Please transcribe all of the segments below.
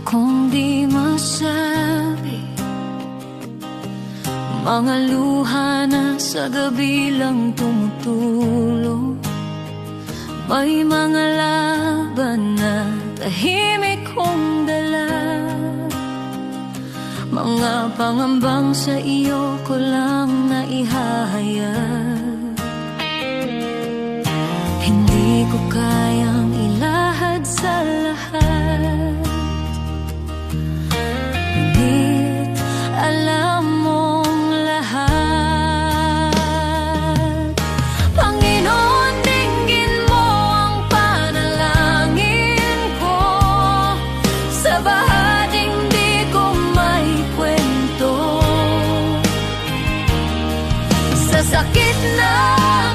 kong di masabi, mga luha na sa gabi lang tumutulo. May mga laban na tahimik kong dala, mga pangambang sa iyo ko lang naihahayag. Hindi ko kayang ilahad sa lahat, ngunit alam mong lahat. Panginoon, dinggin mo ang panalangin ko, sa bahaging di ko may kwento, sa sakit na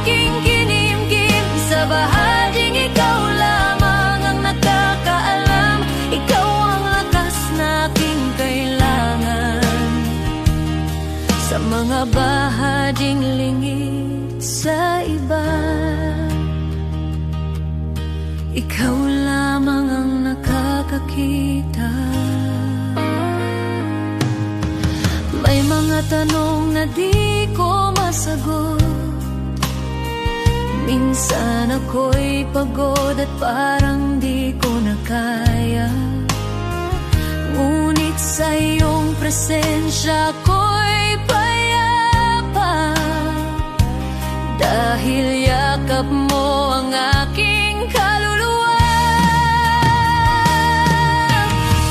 aking kinimkim, sa bahaging ikaw lamang ang nakakaalam. Ikaw ang lakas na aking kailangan, sa mga bahaging lingid sa iba. Ikaw lamang ang nakakakita. May mga tanong na di ko masagot, minsan ako'y pagod at parang di ko na kaya, ngunit sa iyong presensya ako'y payapa, dahil yakap mo ang aking kaluluwa.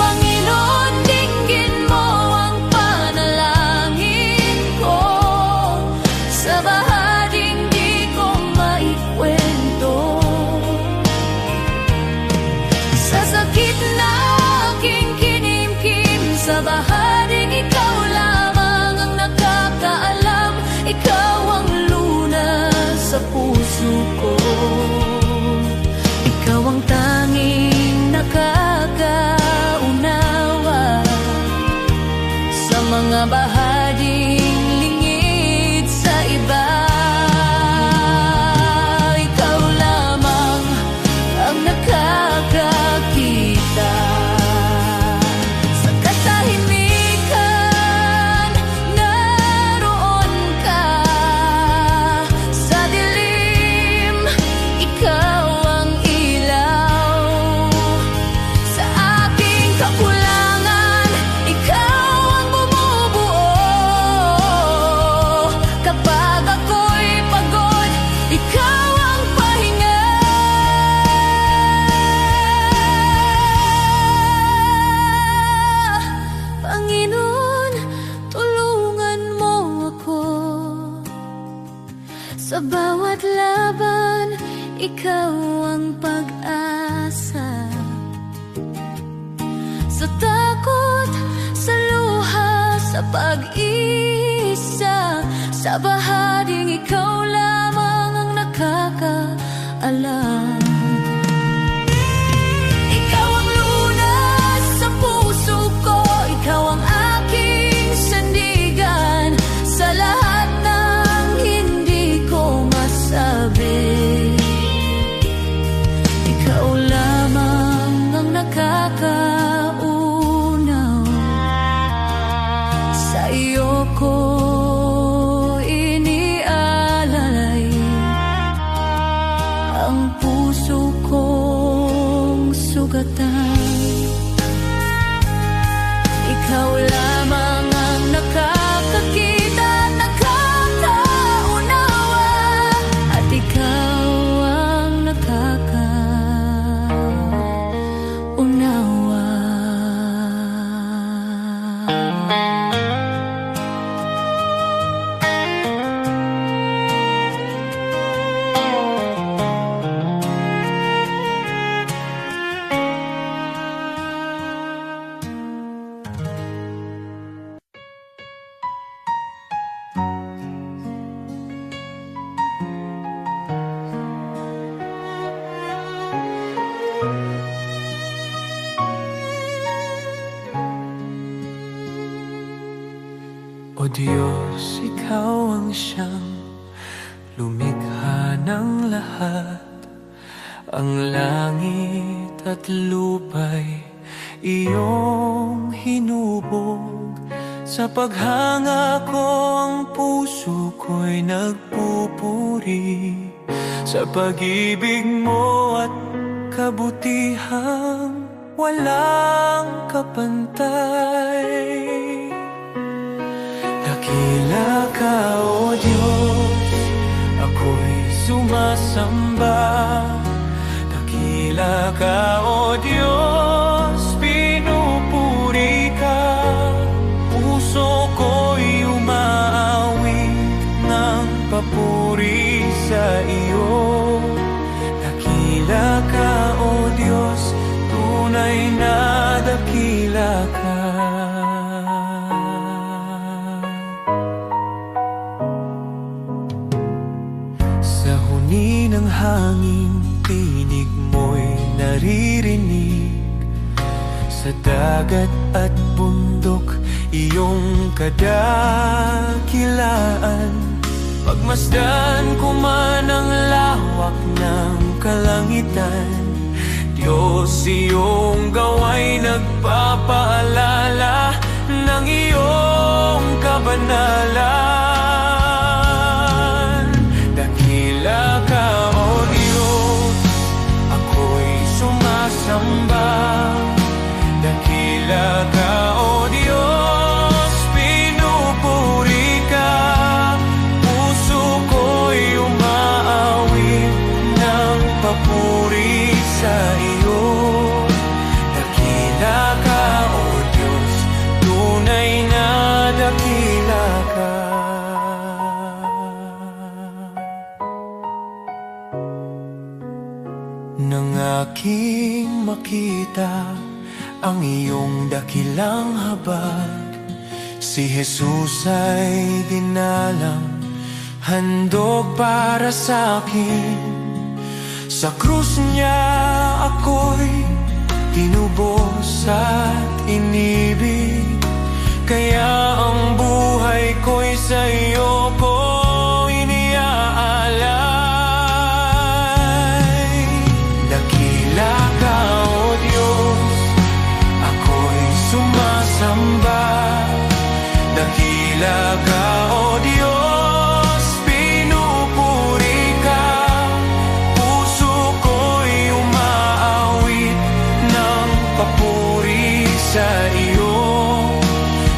Panginoon, dinggin mo ang panalangin ko, sa bahaging di ko maikwento, sa sakit na aking kinimkim, sa bahaging ikaw lamang ang nakakaalam. Ikaw ang lunas sa puso ko, ikaw ang tanging nakakaunawa, sa mga bahaging lingid sa iba. Ikaw lamang ang nakakakita, sa katahimikan naroon ka, sa dilim ikaw ang ilaw, sa aking kakulangan ikaw ang bumubuo, kapag ako'y pagod ikaw ang pahinga. Panginoon, tulungan mo ako, sa bawat laban ikaw ang pag-asa, sa takot, sa luha, sa pag-iisa, sa bahaging ikaw lamang ang nakakaalam. Ikaw ang lunas sa puso ko, ikaw ang aking sandigan, sa lahat ng hindi ko masabi. Ikaw lamang ang nakakaunaw, sa iyo ko inialalay ang puso kong sugatan. Ikaw lamang ang nakakakita, nakakaunawa, at ikaw ang nakakaunawa. O Diyos, Ikaw ang siyang lumikha ng lahat. Ang langit at lupa'y iyong hinubog. Sa paghanga ko ang puso ko'y nagpupuri sa pag-ibig mo at kabutihang walang kapantay. Dakila ka, O Diyos, ako'y sumasamba. Dakila ka, O Diyos, pinupuri ka. Puso ko'y umaawit ng papuri sa iyo. Dakila ka, O Diyos, tunay na dakila ka. Sa huni ng hangin, tinig mo'y naririnig. Sa dagat at bundok, iyong kadakilaan. Pagmasdan ko man ang lawak ng kalangitan, Diyos, iyong gawa'y nagpapaalala ng iyong kabanalan. Dakila ka, O Diyos, ako'y sumasamba. Dakila ka, O Diyos, pinupuri ka. Puso ko'y umaawit ng papuri sa iyo. Dakila ka, O Diyos, tunay na dakila ka. Nang aking makita ang iyong dakilang habag, si Jesus ay dinalang, handog para sa akin. Sa krus niya ako'y tinubos at inibig, kaya ang buhay ko'y sa iyo ko iniaalay. Dakila ka, O Diyos, ako'y sumasamba. Dakila ka, O Diyos, pinupuri ka. Puso ko'y umaawit ng papuri sa iyo.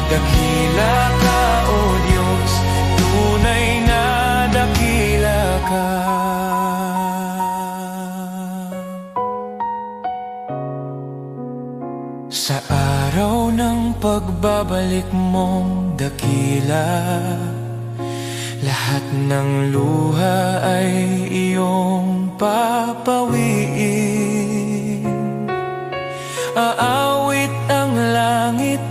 Dakila ka, O Diyos, tunay na dakila ka. Sa araw ng pagbabalik mong dakila, lahat ng luha ay iyong papawiin. Aawit ang langit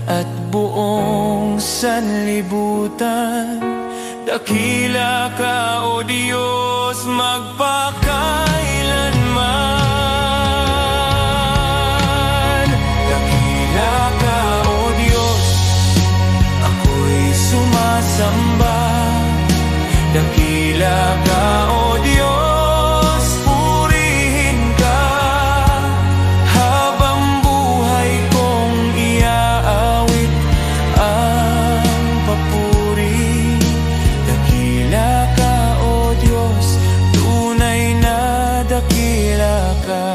at buong sanlibutan. Dakila ka, O Diyos, magpakailanman. Dakila ka, O Diyos, ako'y sumasamba. Dakila ka, O Diyos, purihin ka. Habang buhay kong iaawit ang papuri. Dakila ka, O Diyos, tunay na dakila ka.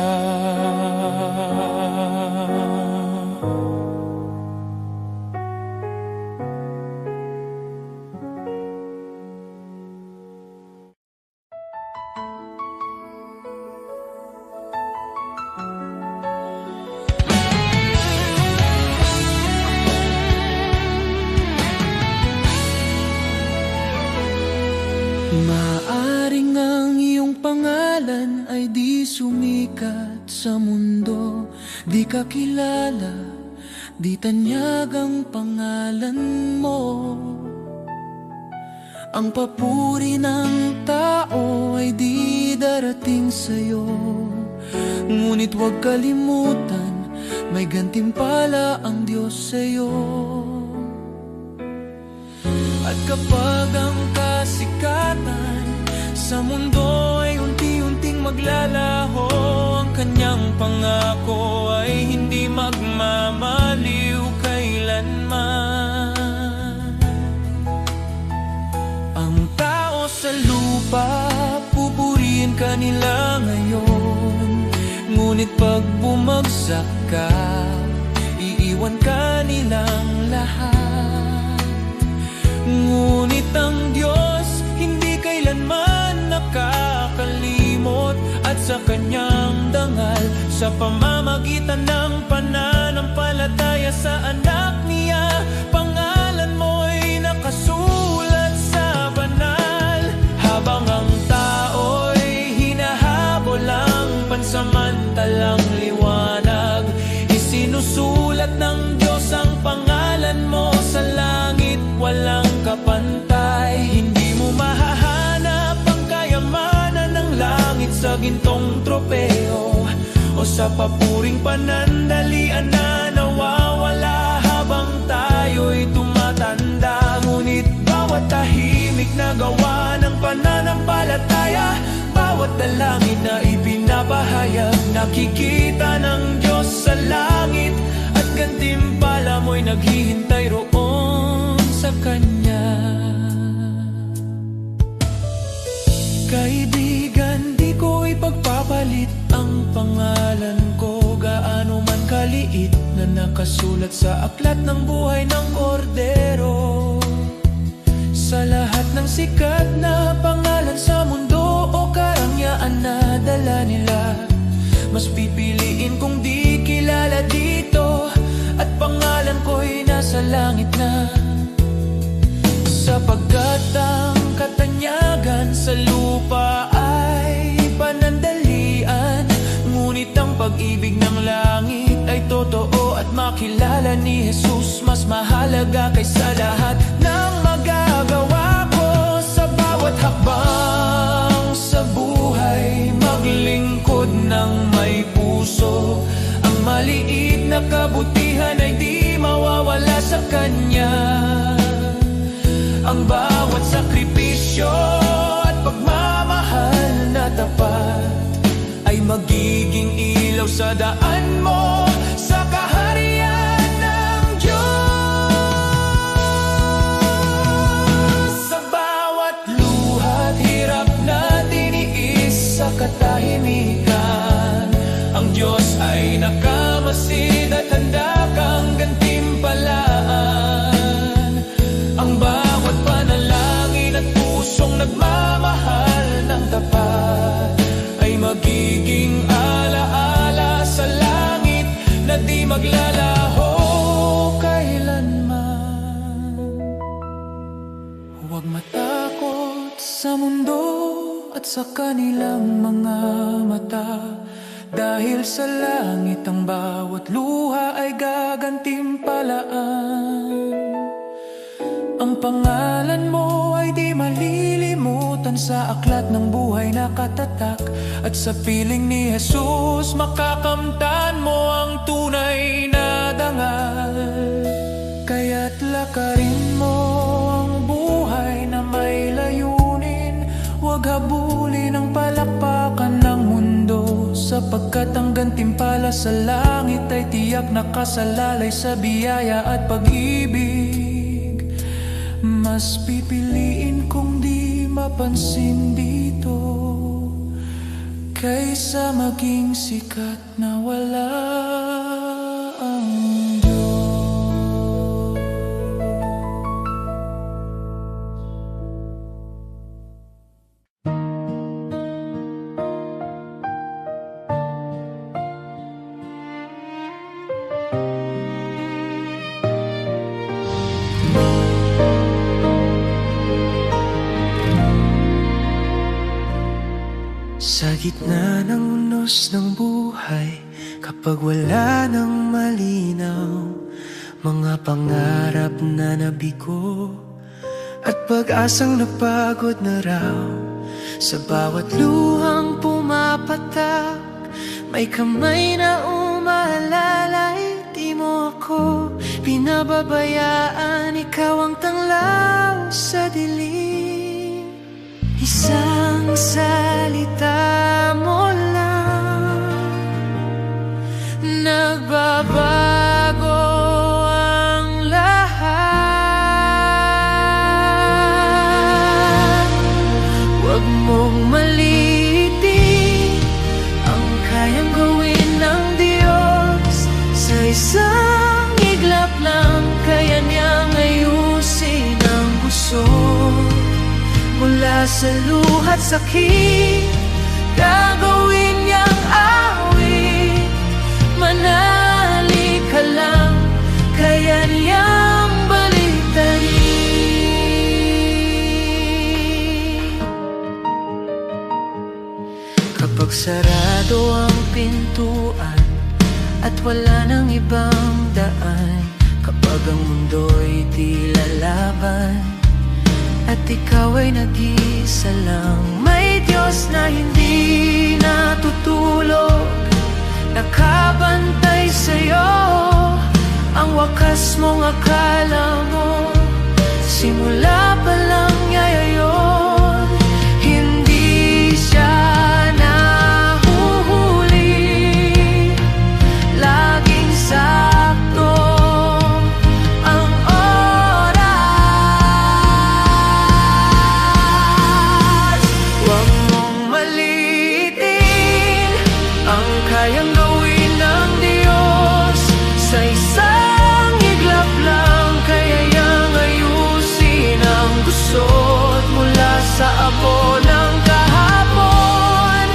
Maaring ang iyong pangalan ay di sumikat sa mundo, di ka kilala, di tanyag ang pangalan mo. Ang papuri ng tao ay di darating sa'yo, ngunit huwag kalimutan, may gantimpala ang Diyos sa'yo. At kapag ang kasikatan sa mundo ay unti-unting maglalaho, ang kanyang pangako ay hindi Ngunit pag bumagsak ka, iiwan ka nilang lahat. Ngunit ang Diyos hindi kailanman nakakalimot, at sa kanyang dangal, sa pamamagitan ng pananampalataya sa anak niya, pangalan mo'y nakasulat sa banal. Habang ang tao'y hinahabol ang pansamantalang liwanag, isinusulat ng Diyos ang pangalan mo sa langit, walang kapantay. Hindi mo mahahanap ang kayamanan ng langit sa gintong tropeo o sa papuring panandalian na nawawala habang tayo'y tumatanda. Ngunit bawat tahimik na gawa ng pananampalataya, bawat dalangin na ipinapahayag, nakikita ng Diyos sa langit, at gantimpala mo'y naghihintay roon sa Kanya. Kaibigan, di ko ipagpapalit ang pangalan ko, gaano man kaliit, na nakasulat sa aklat ng buhay ng kordero. Sa lahat ng sikat na pangalan sa mundo o karangyaan na dala nila, mas pipiliin kong di kilala dito, at pangalan ko'y nasa langit na. Sapagkat ang katanyagan sa lupa ay panandalian, ngunit ang pag-ibig ng langit ay totoo, at makilala ni Jesus mas mahalaga kaysa lahat ng magagawa ko. Sa bawat hakbang sa buhay, maglingkod ng may puso, ang maliit na kabutihan ay di mawawala sa Kanya. Ang bawat sakripisyo at pagmamahal na tapat ay magiging ilaw sa daan mo sa kaharian ng Diyos. Sa bawat luha't hirap na tiniis sa katahimikan, ang Diyos ay nakamasid at handa kang gantimpalaan. Ang bawat panalangin at pusong nagmamahal ng tapat ay magiging alaala sa langit na di maglalaho kailanman. Huwag matakot sa mundo at sa kanilang mga mata, dahil sa langit ang bawat luha ay gagantimpalaan. Ang pangalan mo ay di malilimutan sa aklat ng buhay na katatak, at sa piling ni Jesus makakamtan mo ang tunay na dangal. Kaya't lakarin mo ang buhay na may layunin, huwag habulin ang palakpakan ng mundo, sapagkat ang gantimpala sa langit ay tiyak nakasalalay sa biyaya at pag-ibig. Mas pipiliin kong di mapansin dito, kaysa maging sikat na wala ang Diyos. Sa gitna ng unos ng buhay, kapag wala nang malinaw, mga pangarap na nabigo at pag-asang napagod na raw, sa bawat luhang pumapatak, may kamay na umaalalay. Di mo ako pinababayaan, ikaw ang tanglaw sa dilim. Isang salita mo lang, nagbabago ang lahat. Huwag mong maliitin ang kayang gawin isang iglap lang, kaya niyang ayusin ang puso. Mula sa luha't sakit, gagawin niyang awit. Manali ka lang, kaya niyang baliktarin. Kapag sarado ang pintuan at wala nang ibang daan, kapag ang mundo'y di lalaban at ikaw ay nag-isa lang, may Diyos na hindi natutulog, nakabantay sa'yo. Ang wakas mong akala mo, simula pa lang niya yun. Hindi siya nahuhuli, laging sakto ang oras. Huwag mong maliitin ang kayang gawin ng Diyos. Sa isang iglap lang, kaya niyang ayusin ang gusot. Mula sa abo ng kahapon,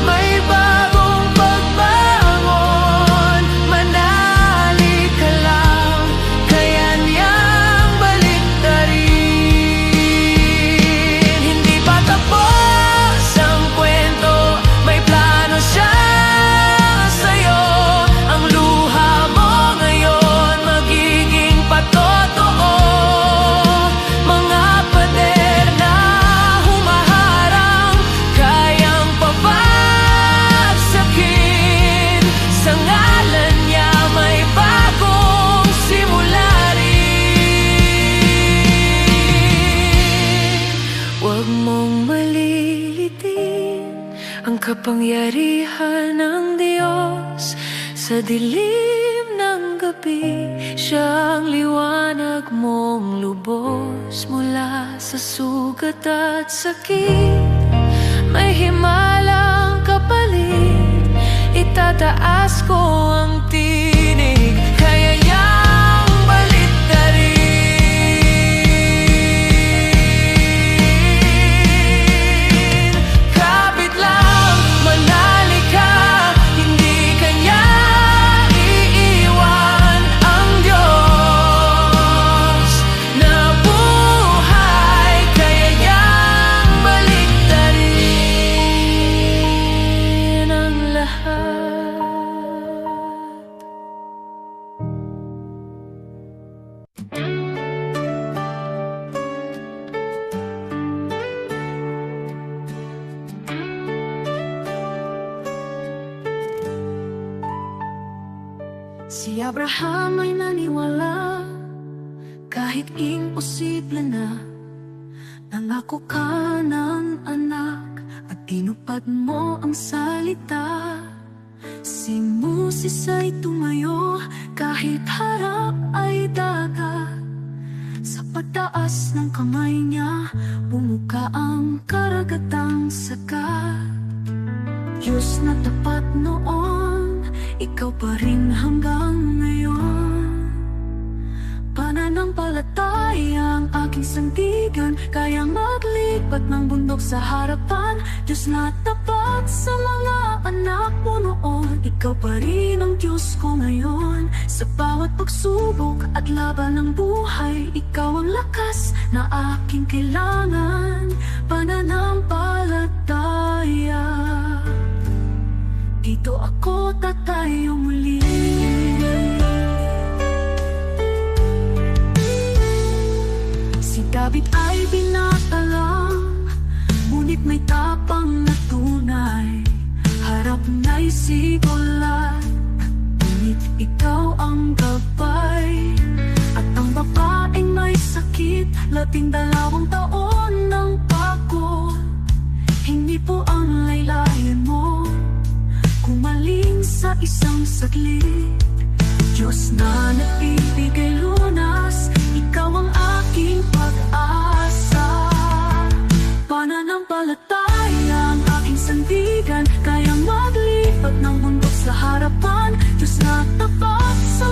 may bagong pagbangon. Manali ka lang, kaya niyang baliktarin. Hindi pa tapos ang kwento, may plano siya sa'yo. Ang luha mo ngayon magiging patotoo. Mga pader na humaharang, kayang pabagsakin. Sa ngalan niya may bagong simula rin. Huwag mong malilitin ang kapangyarihan ng Diyos. Sa dilim ng gabi, siya ang liwanag mong lubos. Mula sa sugat at sakit, may himalang kapalit. Itataas ko ang tinig, kaya niyang baliktarin. Kapit lang, manali ka, hindi ka niya iiwan. Ang Diyos na buhay, kaya niyang baliktarin ang lahat. Si Abraham ay naniwala, kahit imposible na. Nangako ka ng anak at tinupad mo ang salita. Si Moses ay tumayo kahit harap ay dagat. Sa pagtaas ng kamay niya, bumuka ang karagatang sagat. Diyos na tapat noon, ikaw pa rin hanggang ngayon. Pananampalataya ang aking sandigan, kaya maglipat ng bundok sa harapan. Diyos na tapat sa mga anak mo noon, ikaw pa rin ang Diyos ko ngayon. Sa bawat pagsubok at laban ng buhay, ikaw ang lakas na aking kailangan. Pananampalataya, dito ako tatayo muli. Si David ay binata lang, ngunit may tapang na tunay. Harap na'y si Goliath, ngunit ikaw ang gabay. At ang babaeng may sakit, 12 taon ng pako. Hindi po ang laylayan mo, kumaling sa isang saglit. Diyos na nagbibigay lunas, ikaw ang aking pag-asa. Pananampalataya ang aking sandigan, kayang maglipat ng bundok sa harapan. Diyos na tapat sa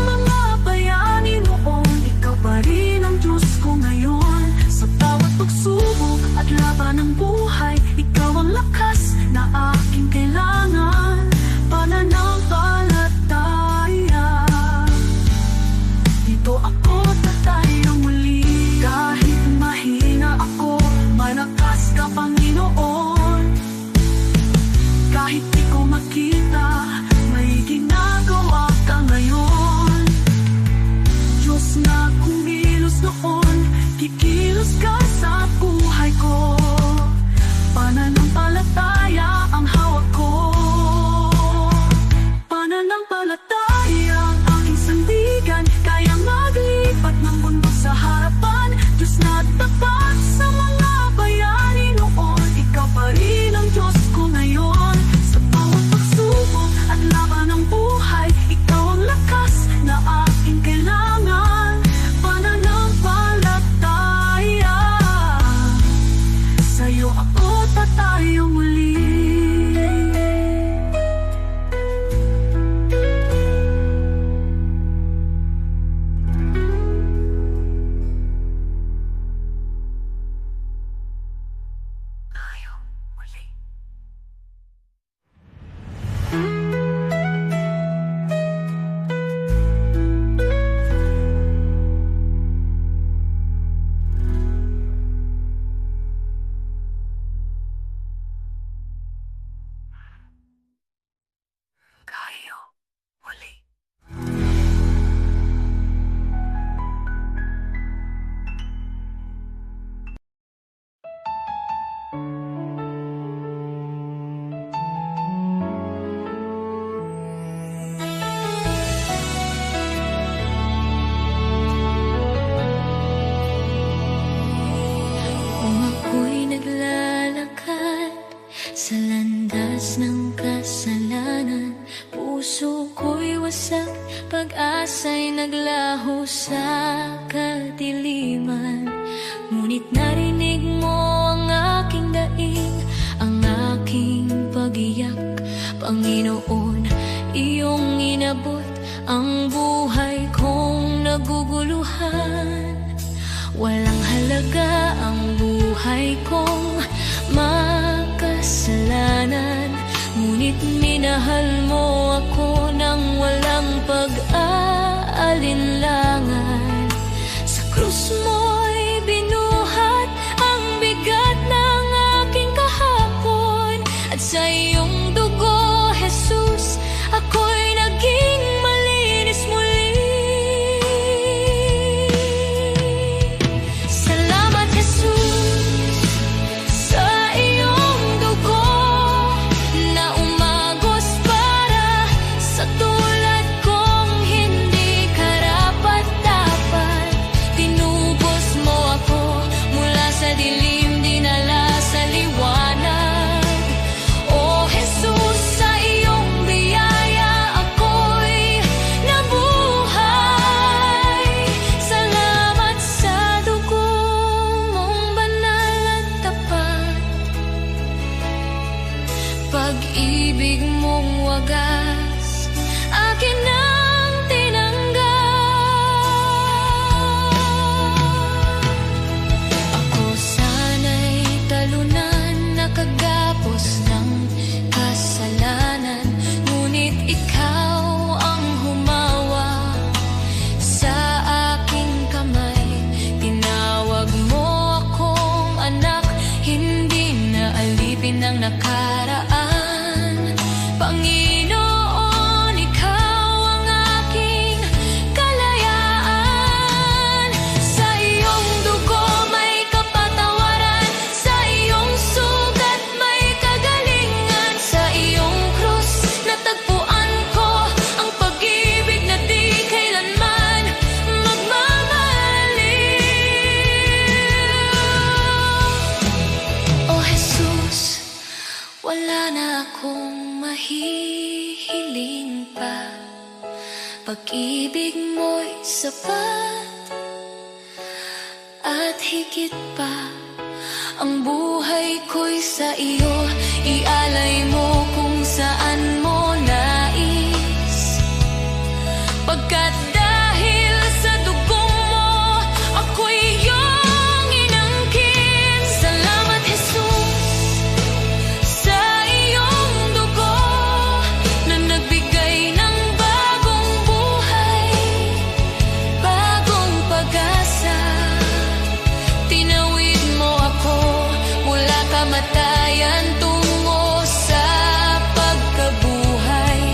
ay naglaho sa kadiliman, ngunit narinig mo ang aking daing, ang aking pag-iyak. Panginoon, iyong inabot ang buhay kong naguguluhan. Walang halaga ang buhay kong makasalanan, ngunit minahal mo ako ng walang pag-aalinlangan. Sa krus mo'y binuhat ang bigat ng aking kahapon, at sa iyong dugo, Jesus, ako'y naging malinis muli. Salamat, Jesus, sa iyong dugo na umagos para sa tulad kong hindi karapat-dapat. Tinubos mo ako mula sa dilim, dinala sa liwanag. O Jesus, sa iyong biyaya ako'y nabuhay. Salamat sa dugo mong banal at tapat, pag-ibig mong wagas, akin ang tinanggap. Ako sana'y talunan, nakagapos ng kasalanan, ngunit ikaw ang humawa sa aking kamay. Tinawag mo akong anak, hindi na alipin ng nakaraan. Panginoon, ikaw ang aking kalayaan. Sa iyong dugo may kapatawaran, sa iyong sugat may kagalingan. Sa iyong krus natagpuan ko ang pag-ibig na di kailanman magmamaliw. O Jesus, wala na akong mahihiling pa, pag-ibig mo'y sapat at higit pa. Ang buhay ko'y sa iyo, ialay mo kung saan mo nais. Pagkat dahil sa dugong mo, ako'y iyong inangkin. Salamat, Jesus, sa iyong dugo na nagbigay ng bagong buhay, bagong pag-asa. Tinawid mo ako mula kamatayan tungo sa pagkabuhay.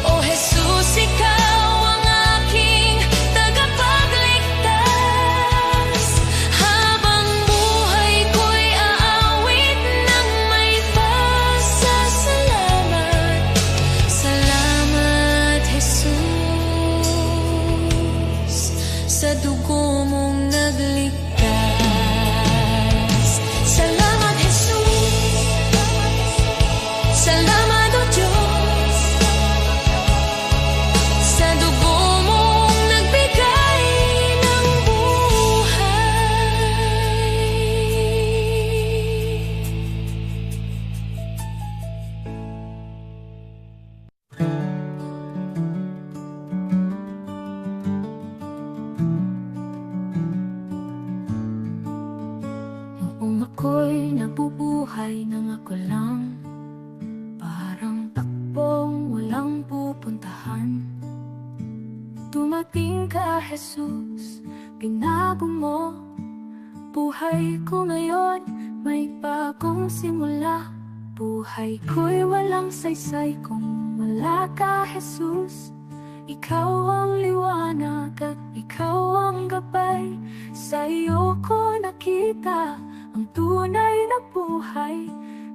O Jesus, ikaw ang aking tagapagligtas. Habang buhay ko'y aawit ng may pasasalamat. Salamat, Jesus, sa dugo mong nagligtas. Salamat, Jesus. Salamat, O Diyos, sa dugo mong nagbigay ng buhay. Noong ako'y nabubuhay nang ako lang, parang takbong walang pupuntahan. Dumating ka, Jesus, binago mo buhay ko ngayon, may bagong simula. Buhay ko'y walang saysay kung wala ka, Jesus. Ikaw ang liwanag at ikaw ang gabay. Sa iyo ko nakita ang tunay na buhay.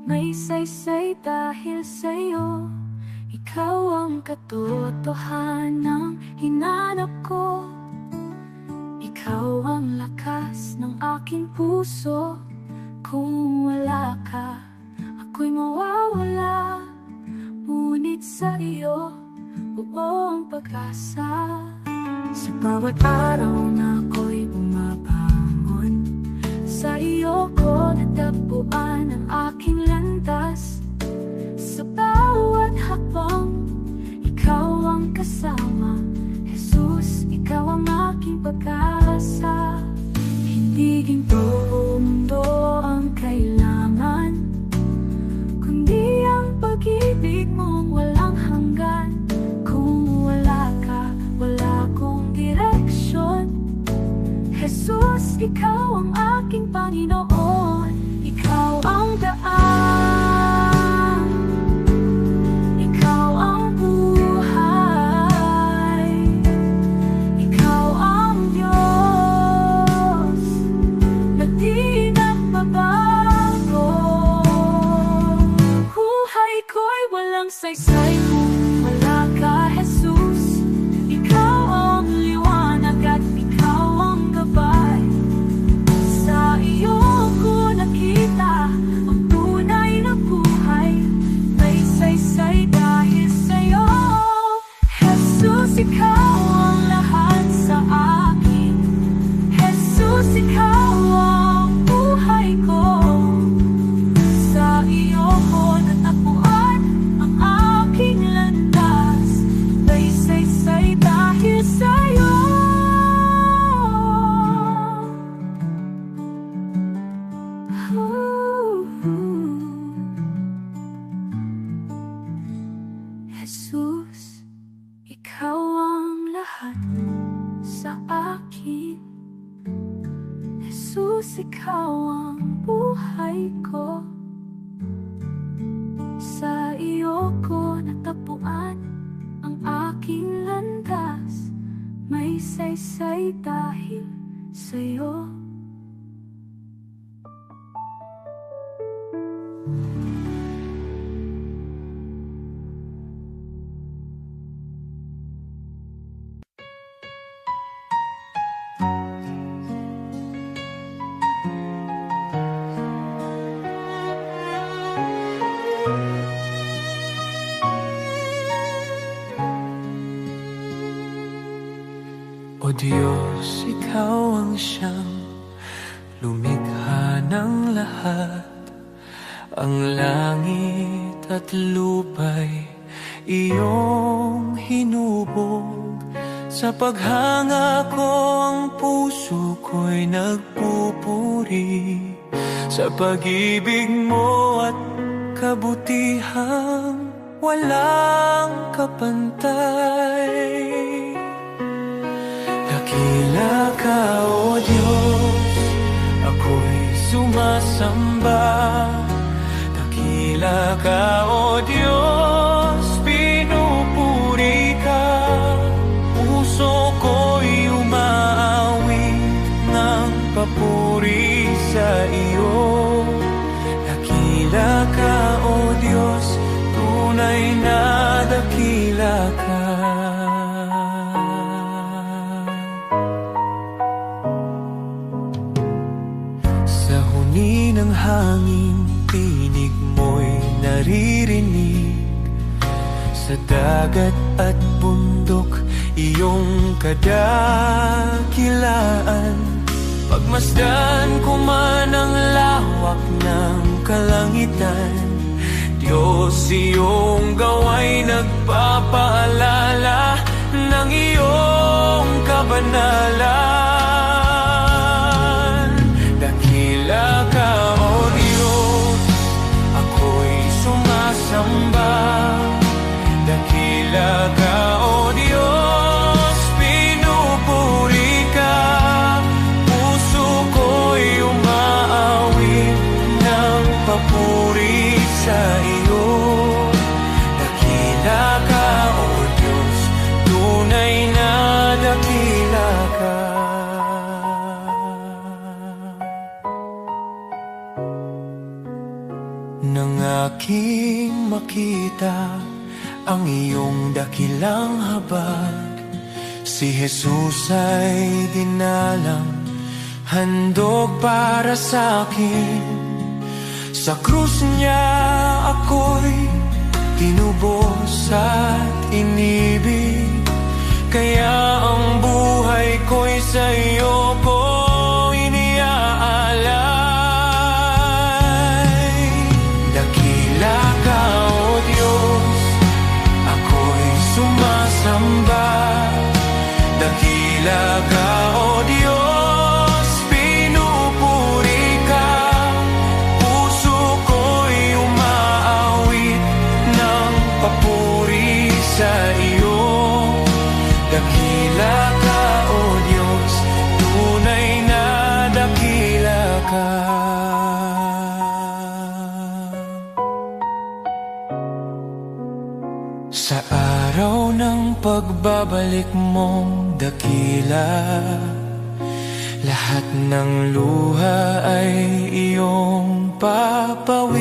May saysay dahil sa iyo. Ikaw ang katotohanang hinanap ko. Ikaw ang lakas ng aking puso. Kung wala ka, ako'y mawawala. Ngunit sa iyo, buong pag-asa. Bawat araw na ako'y bumabangon, sa iyo ko natagpuan ang aking landas. Sa bawat hakbang, ikaw ang kasama. Jesus, ikaw ang aking pag-asa. Hindi ginto o mundo ang kailangan, kundi ang pag-ibig mong walang hanggan. Kung wala ka, wala akong direksyon. Jesus, ikaw ang aking Panginoon. Ikaw ang daan, ikaw ang buhay, ikaw ang Diyos na di nagbabago. Buhay ko'y walang saysay kung wala ka, Jesus. Ikaw ang liwanag at ikaw ang gabay. Sa iyo ko nakita ang tunay na buhay. May saysay dahil sa'yo. Jesus, ikaw ang lahat sa akin. Jesus, ikaw ang buhay ko. Sa iyo ko natagpuan ang aking landas. May saysay dahil sa'yo. Jesus, ikaw ang lahat sa akin. Jesus, ikaw ang buhay ko. Sa iyo ko natagpuan ang aking landas. May saysay dahil sa'yo. O Diyos, ikaw ang siyang lumikha ng lahat. Ang langit at lupa'y iyong hinubog. Sa paghanga ko ang puso ko'y nagpupuri sa pag-ibig mo at kabutihang walang kapantay. Dakila ka, O Diyos, ako'y sumasamba. Dakila ka, O Diyos, pinupuri ka. Puso ko'y umaawit ng papuri sa iyo. Dakila ka, O Diyos, tunay na dakila ka. Ng hangin, tinig mo'y naririnig. Sa dagat at bundok, iyong kadakilaan. Pagmasdan ko man ang lawak ng kalangitan, Diyos, iyong gawa'y nagpapaalala ng iyong kabanalan. Dakila ka, O Diyos, ako'y sumasamba. Dakila ka, O Diyos, pinupuri ka. Puso ko'y umaawit ng papuri sa iyo. Dakila ka, O Diyos, tunay na dakila ka. Nang aking makita ang iyong dakilang habag, si Jesus ay dinalang, handog para sa akin. Sa krus niya ako'y tinubos at inibig, kaya ang buhay Dakila ka, O Diyos, pinupuri ka. Puso ko'y umaawit ng papuri sa iyo. Dakila ka, O Diyos, tunay na dakila ka. Sa araw ng pagbabalik mong dakila, lahat ng luha ay iyong papawiin.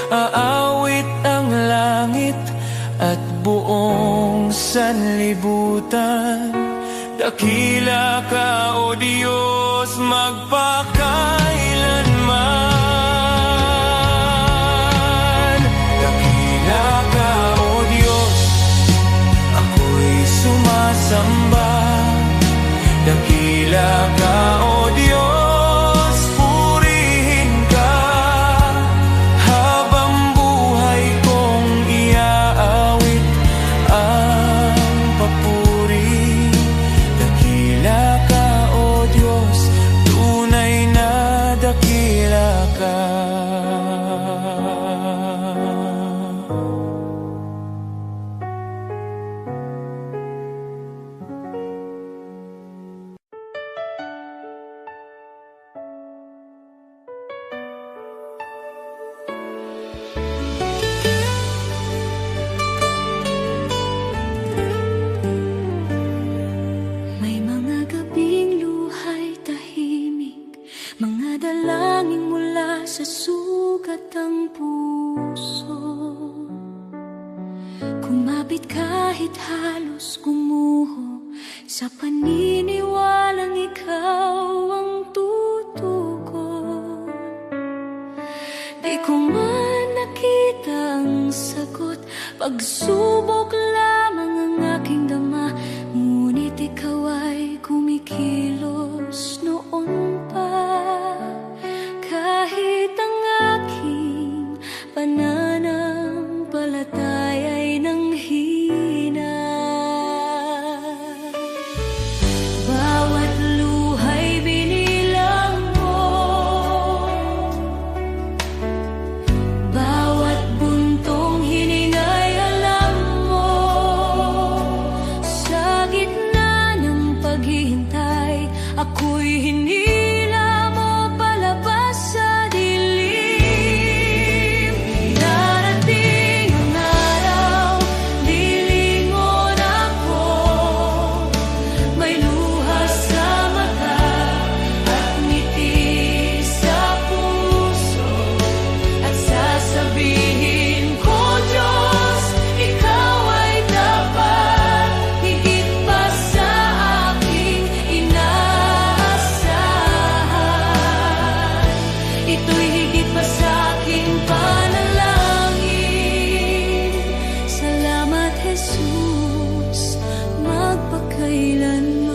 Aawit ang langit at buong sanlibutan. Dakila ka, O Diyos, magpakailanman. Dakila ka, O Diyos, ako'y sumasamba. Dakila ka, O Diyos, purihin ka. Habang buhay kong iaawit ang papuri. Dakila ka, O Diyos, tunay na dakila ka. May mga gabing luhay tahimik, mga dalangin mula sa sugat ng puso. Kumapit kahit halos gumuho, sa paniniwalang ikaw ang tutugon. Di ko man nakita ang sagot, pagsubok lamang ang aking dama. Ngunit ikaw ay kumikilos noon pa. Kahit ang aking pananampalataya ay nanghina. Bawat luha'y binilang mo, bawat buntong hininga'y alam mo. Sa gitna ng paghihintay, ako'y hinila mo palabas sa dilim. Darating ang araw, lilingon ako. May luha sa mata at ngiti sa puso. At sasabihin ko, Diyos, ikaw ay dapat. Higit pa sa aking inaasahan. Ito'y higit pa sa aking panalangin. Salamat, Jesus, magpakailanman.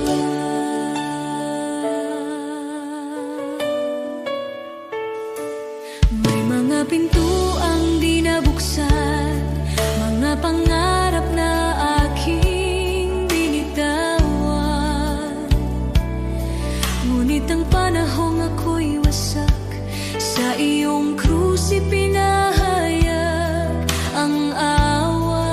May mga pintuang di nabuksan, mga pangarap na aking binitawan. Ngunit ang panahong ako'y wasak, sa iyong krus ipinahayag ang awa.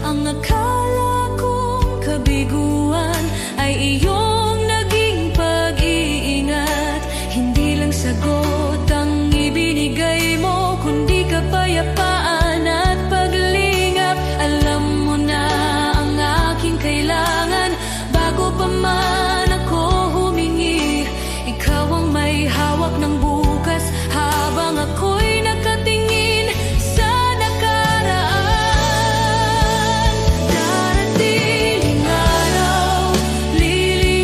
Ang akala kong kabiguan ay iyong naging pag-iingat. Hindi lang sagot ang ibinigay mo, kundi kapayapaan at paglingap. Alam mo na ang aking kailangan bago pa man ako humingi. Ikaw ang may hawak ng bukas habang ako'y nakatingin sa nakaraan. Darating ang araw, lilingon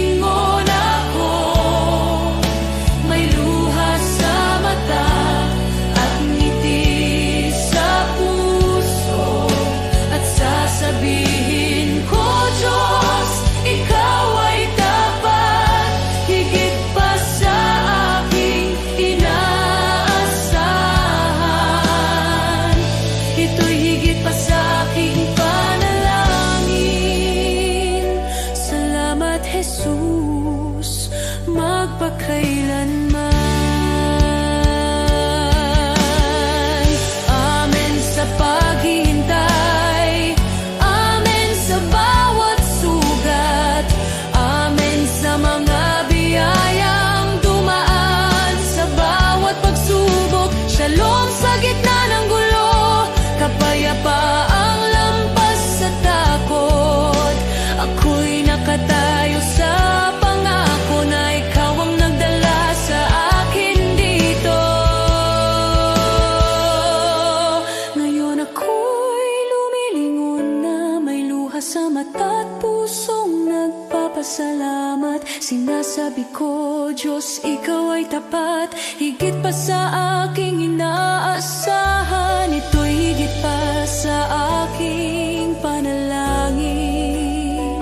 mata't pusong nagpapasalamat. Sinasabi ko, Diyos, Ikaw ay tapat, higit pa sa aking inaasahan. Ito'y higit pa sa aking panalangin.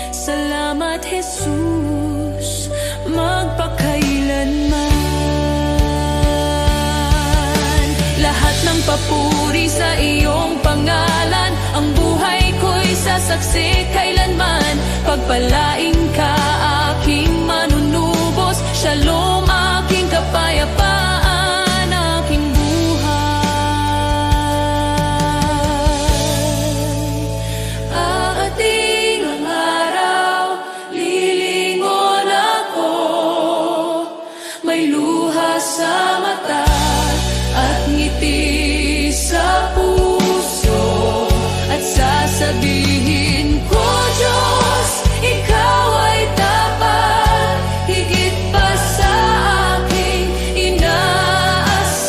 Salamat, Jesus, magpakailanman. Lahat ng papuri sa iyong pangalan, ang buhay ko'y sasaksi kailanman. Pagpalain ka, aking manunubos, shalom, aking kapayapaan, aking buhay. Aating ang araw, lilingon ako, may luha sa mata at ngiti sa puso, at sasabihin ko, Diyos, Ikaw ay tapat, higit pa sa aking inaasahan.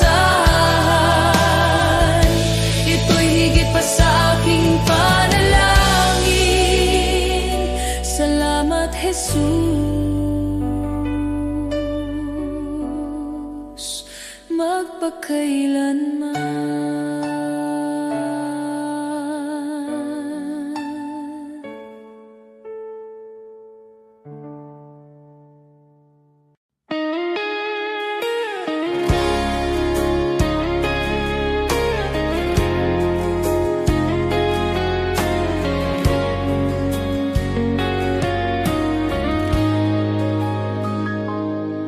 Ito'y higit pa sa aking panalangin. Salamat, Jesus, magpakailanman.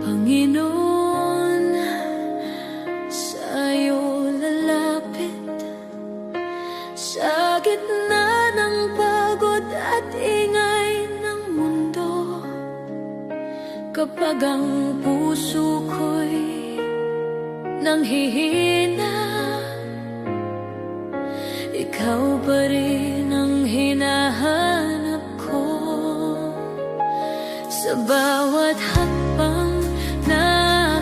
Panginoon, sa'yo lalapit, sa gitna ng pagod at ingay ng mundo. Kapag ang puso ko'y nanghihina, Ikaw pa rin ang hinahanap ko. Sa bawat hakbang na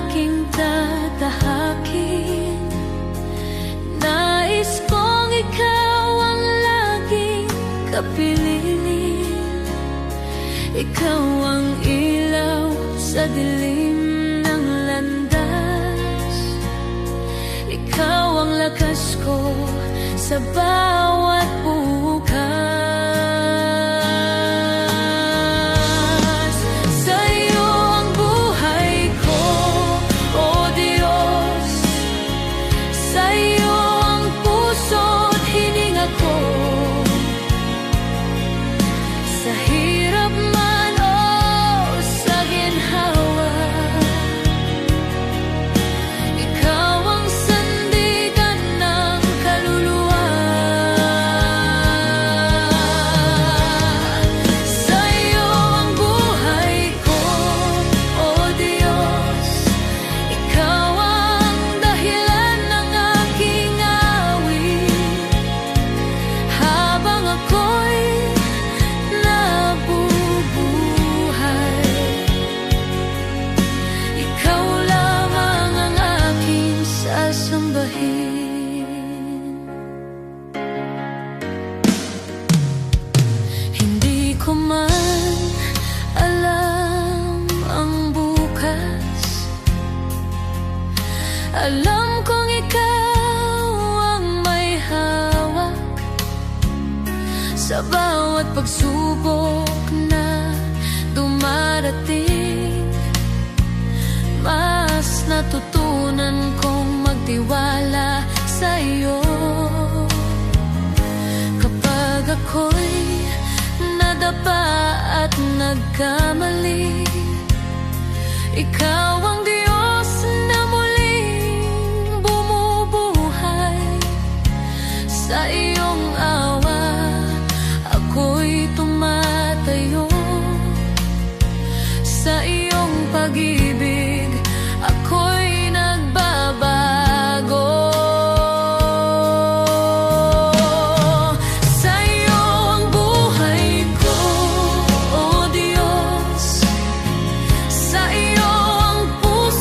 aking tatahakin, nais kong Ikaw ang laging kapiling. Ikaw ang ilaw sa dilim ng landas, Ikaw ang lakas ko sa bawat bukas. Sa'yo ang buhay ko, O Diyos, sa'yo ang puso't hininga ko. Sa hirap man o sa ginhawa, Ikaw ang sandigan ng kaluluwa. Sa'yo ang buhay ko, O Diyos, Ikaw ang dahilan ng aking awit. Habang ako'y nabubuhay, Ikaw lamang ang aking sasambahin. Hindi ko man alam ang bukas, alam kong Ikaw ang may hawak sa bawat pagsubok na dumarating. Mas natutunan kong magtiwala sa iyo. Kapag ako'y nadapa at nagkamali, Ikaw ang Diyos na muling bumubuhay. Sa iyong awa ako'y tumatayo, sa iyong pag-ibig ako'y nagbabago. Sa'yo ang buhay ko, O Diyos, sa iyo ang puso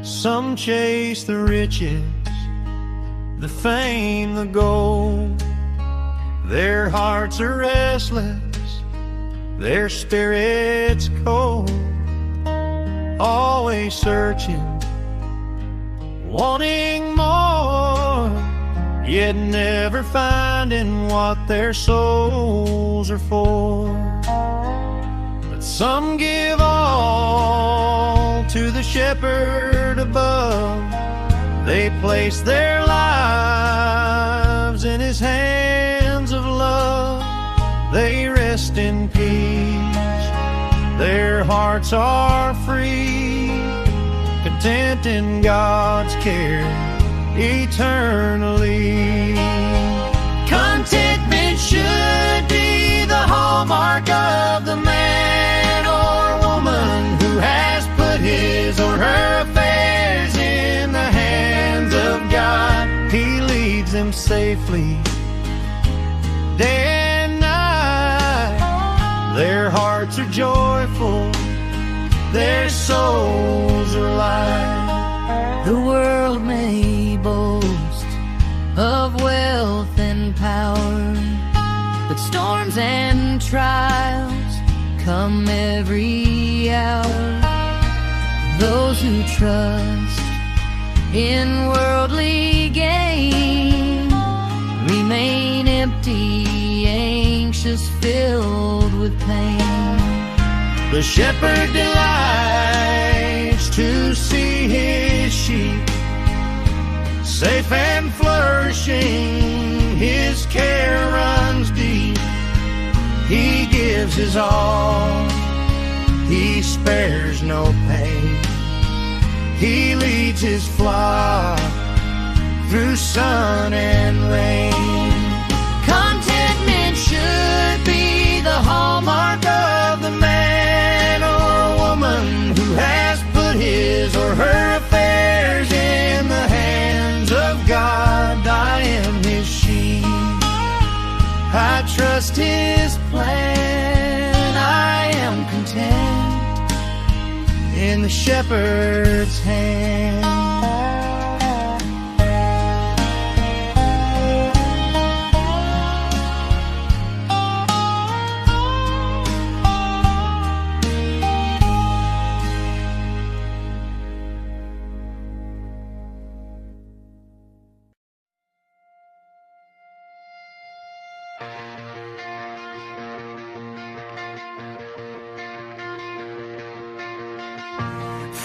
Some chase the riches, the fame, the gold. Their hearts are restless, their spirits cold. Always searching, wanting more, yet never finding what their souls are for. But some give all to the shepherd above. They place their lives in his hands of love. They rest in peace, their hearts are free, content in God's care eternally. Contentment should be the hallmark of the man or woman who has put his or her affairs in the hands of God. He leads them safely day and night. Their hearts are joyful, their souls are light. The world may boast of wealth and power, but storms and trials come every hour. Those who trust in worldly gain remain empty, anxious, filled with pain. The shepherd delights to see his sheep safe and flourishing. His care runs deep. He gives his all, he spares no pain. He leads his flock through sun and rain. Contentment should be the hallmark of the man or woman who has put his or her affairs in the hands of God. I am his sheep, I trust his plan. I am content in the shepherd's hand.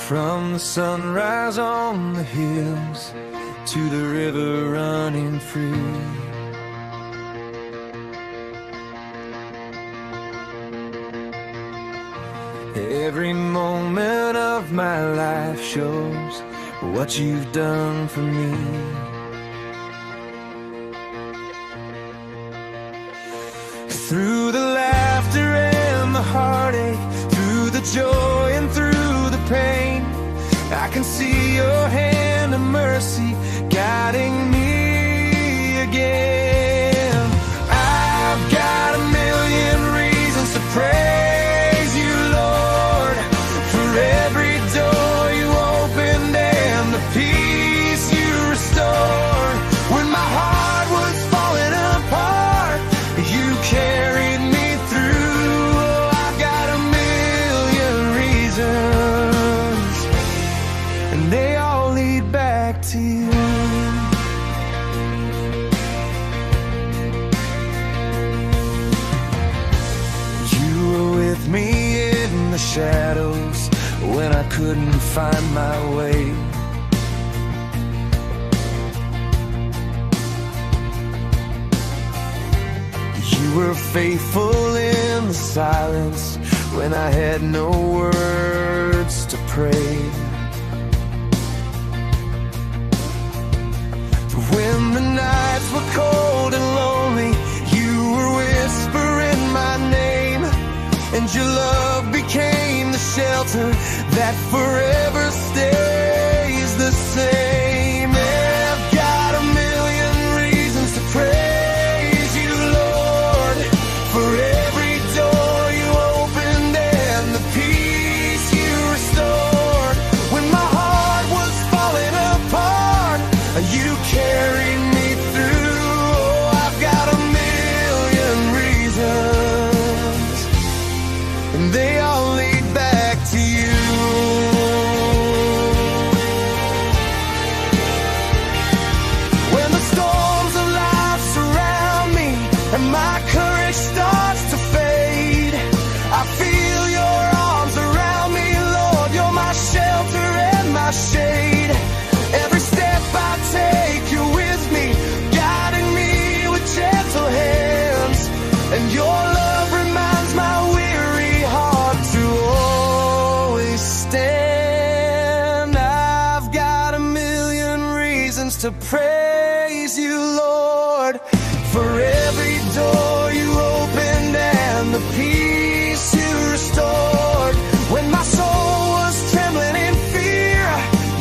From the sunrise on the hills to the river running free, every moment of my life shows what you've done for me. Through the laughter and the heartache, through the joy and through the pain, I can see your hand of mercy guiding me again. I've got a million reasons to praise you, Lord, for every door you opened and the peace you restored. When my heart was falling apart, you carried me through. Oh, I've got a million reasons, and they all lead back to you. You were with me in the shadows when I couldn't find my way. You were faithful in the silence when I had no words to pray. When the nights were cold and lonely, you were whispering my name, and your love became the shelter that forever stays the same. I've got a million reasons to praise you, Lord, for every door you opened and the peace you restored. to praise you, Lord, for every door you opened and the peace you restored. When my soul was trembling in fear,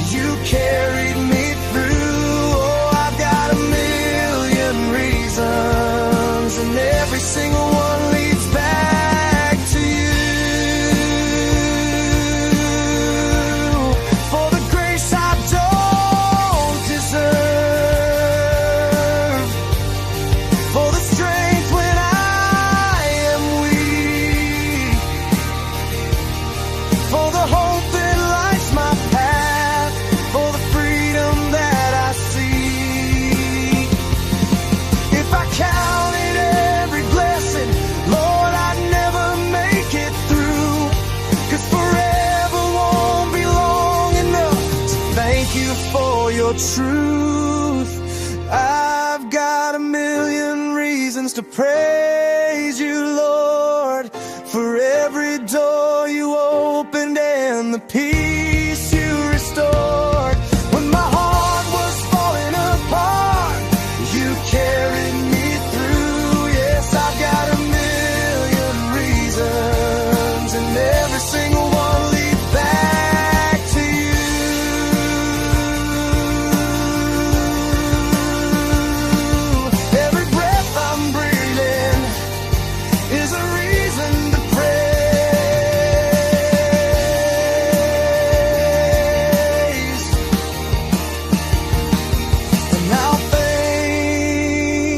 you carried me through. Oh, I've got a million reasons, and every single one leads back to you. For the grace I don't deserve, for the strength when I am weak, for the hope that lights my path, for the freedom that I seek. If I counted every blessing, Lord, I'd never make it through, 'cause forever won't be long enough to thank you for your truth. I've got a million reasons to praise you, Lord, for every door you opened and the peace you restored. When my heart was falling apart, you carried me through. Yes, I've got a million reasons, and every single one leads back to you. Every breath I'm breathing is a reason to praise. And I'll thank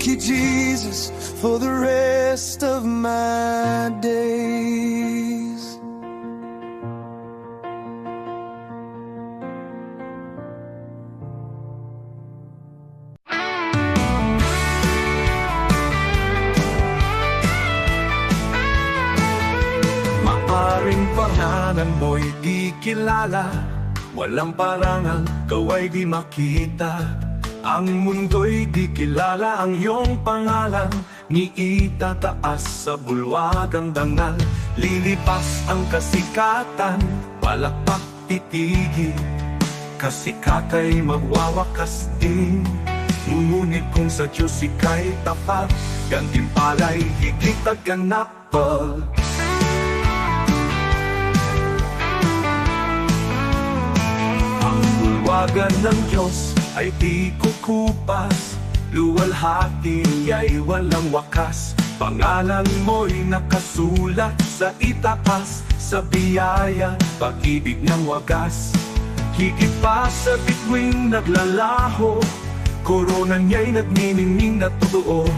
you, Jesus, for the rest of my days. Maaring pangalan mo'y di kilala, walang parangal, kaway di makita. Ang mundo'y di kilala ang iyong pangalan, ni itataas sa bulwagang dangal. Lilipas ang kasikatan, palakpak titigil, kasikatay magwawakas din. Ngunit kung sa Diyos ika'y tapat, gantimpala'y higit at ganapal. Ang bulwagan ng Diyos ay di kukupas, luwalhati ay walang wakas. Pangalan mo'y nakasulat sa itaas, sa biyaya, pag-ibig ng wagas. Higit pa sa bituing naglalaho, korona niya'y nagniningning na totoo.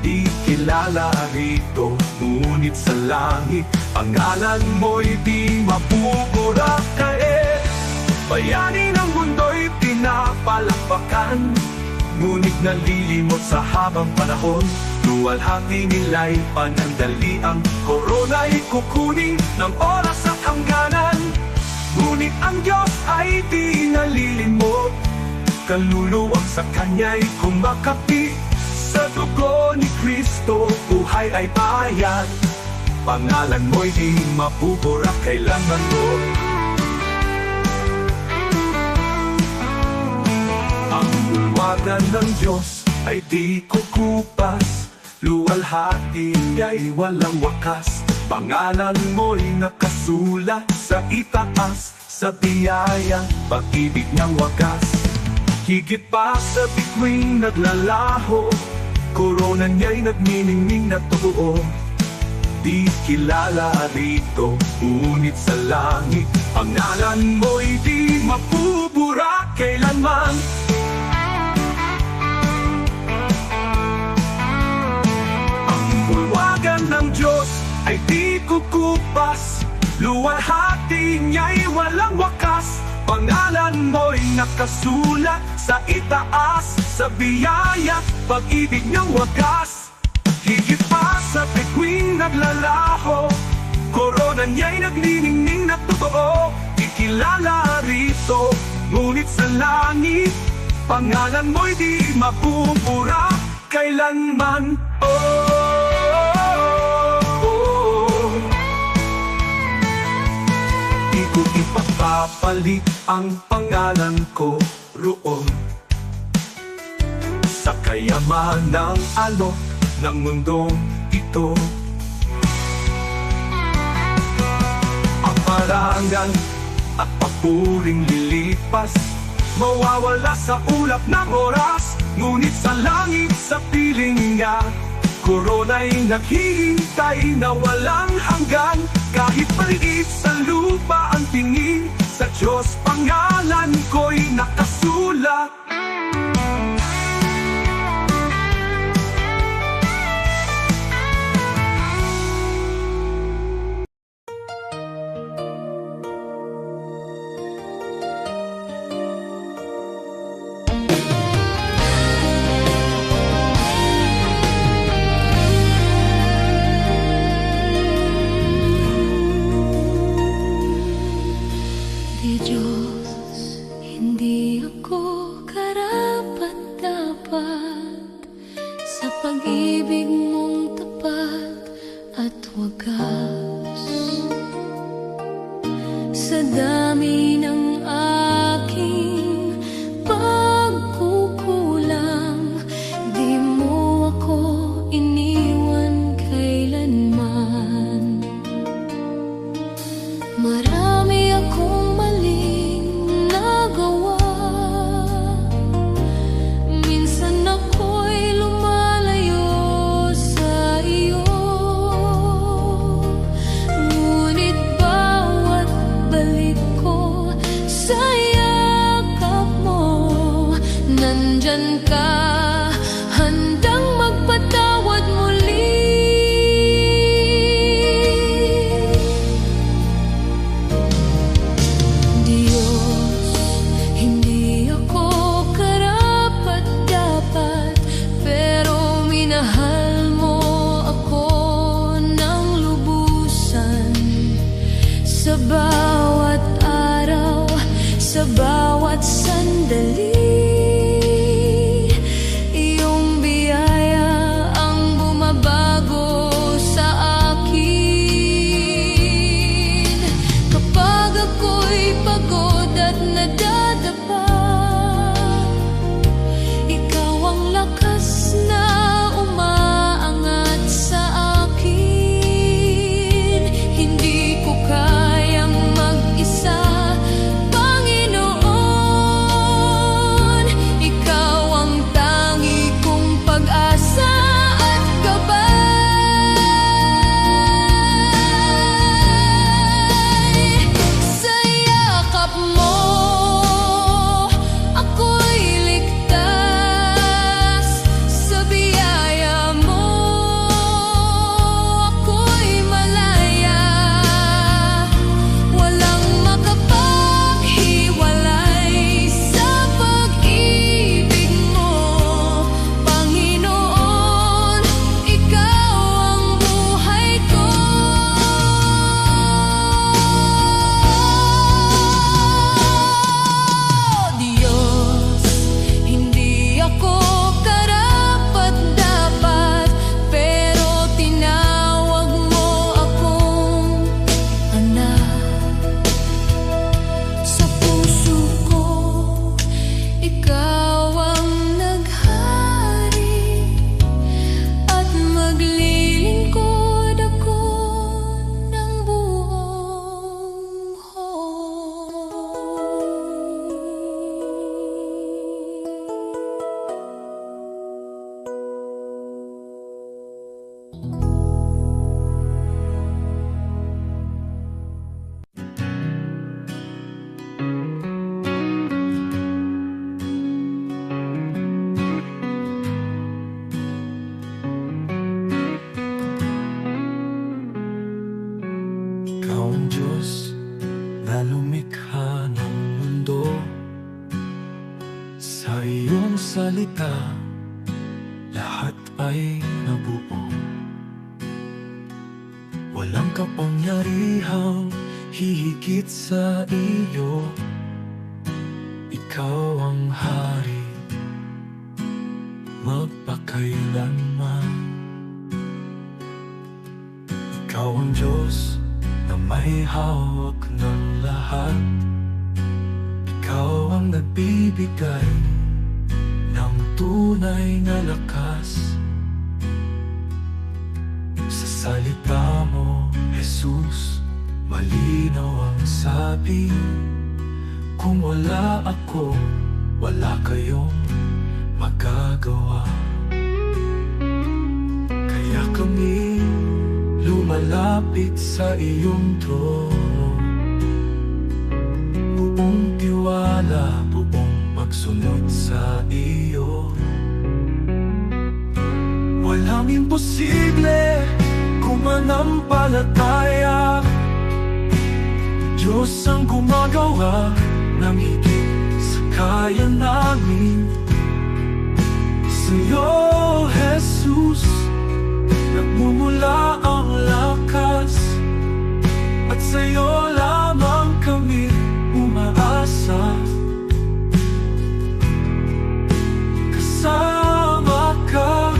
Di kilala rito, ngunit sa langit, pangalan mo'y di mapupura. Kaya bayani ng mundo'y pinapalakpakan, ngunit nalilimot sa habang panahon. Luwalhati nila'y panandali, ang korona'y kukunin ng oras at hangganan. Ngunit ang Diyos ay di nalilimot, kaluluwang sa Kanya'y kumakapi. Sa dugo ni Kristo, buhay ay bayan. Pangalan mo'y di mapupura kailanman mo. Ang bulwagan ng Diyos ay di kukupas, luwalhati ay walang wakas. Pangalan mo'y nakasulat sa itaas, sa biyaya, pag-ibig ng wagas. Higit pa sa bituing naglalaho, korona niya'y nagniningning na totoo. Di kilala rito, ngunit sa langit, pangalan mo'y di mapupura kailanman. Ang bulwagan ng Diyos ay di kukupas, luwalhati niya'y walang wakas. Pangalan mo'y nakasulat sa itaas, sa biyaya, pag-ibig ng wagas. Higit pa sa bituing naglalaho, korona niya'y nagniningning na totoo. Di kilala rito, ngunit sa langit, pangalan mo'y di mapupura kailanman. Di ko ipapapalit ang pangalan ko, naroon sa kayamanang alok ng mundong ito. Ang parangal at papuring lilipas, mawawala sa ulap ng oras. Ngunit sa langit, sa piling niya, korona'y naghihintay na walang hanggan. Kahit maliit sa lupa ang tingin, sa Diyos pangalan ko'y nakasulat. Di Diyos, hindi ako karapat-dapat sa pag-ibig mong tapat at wagas. Sa dami ng aking pagkukulang, di mo ako iniwan kailanman. Marami akong maling nagawa, minsan ako'y lumalayo sa iyo. Ngunit bawat balik ko sa yakap mo, nandyan ka, handang magpatawad muli. Diyos, hindi ako karapat-dapat, pero minahal mo ako ng lubusan. Sa bawat araw, sa bawat sandali, iyong biyaya ang bumabago sa akin. Kapag ako'y pagod at nadadapa, ikaw ang lakas na umaangat sa akin. Hindi ko kayang mag-isa, Panginoon. Ikaw ang tangi kong pag-asa at gabay. Sa yakap mo, ako'y ligtas. Sa biyaya mo, ako'y malaya. Walang makapaghiwalay sa pag-ibig mo, Panginoon. Ikaw ang buhay ko. Diyos, hindi ako karapat-dapat, pero tinawag mo akong anak. Sa puso ko, ikaw ang naghari, at maglilingkod ako ng buong Ikaw ang Diyos na lumikha ng mundo. Sa iyong salita, lahat ay nabuo. Walang kapangyarihang hihigit sa iyo. Ikaw ang hari, magpakailanman. Ikaw ang Diyos na may hawak ng lahat. Ikaw ang nag nagbibigay ng tunay na lakas. Sa salita mo, Jesus, malinaw ang sabi, kung wala ako, wala kayong magagawa. Kaya kami lumalapit sa iyong trono, buong tiwala, buong pagsunod sa iyo. Walang imposible kung manampalataya, Diyos ang gumagawa ng higit sa kaya namin. Sa'yo, Jesus, nagmumula ang lakas, at sa'yo lamang kami umaasa. Kasama ka,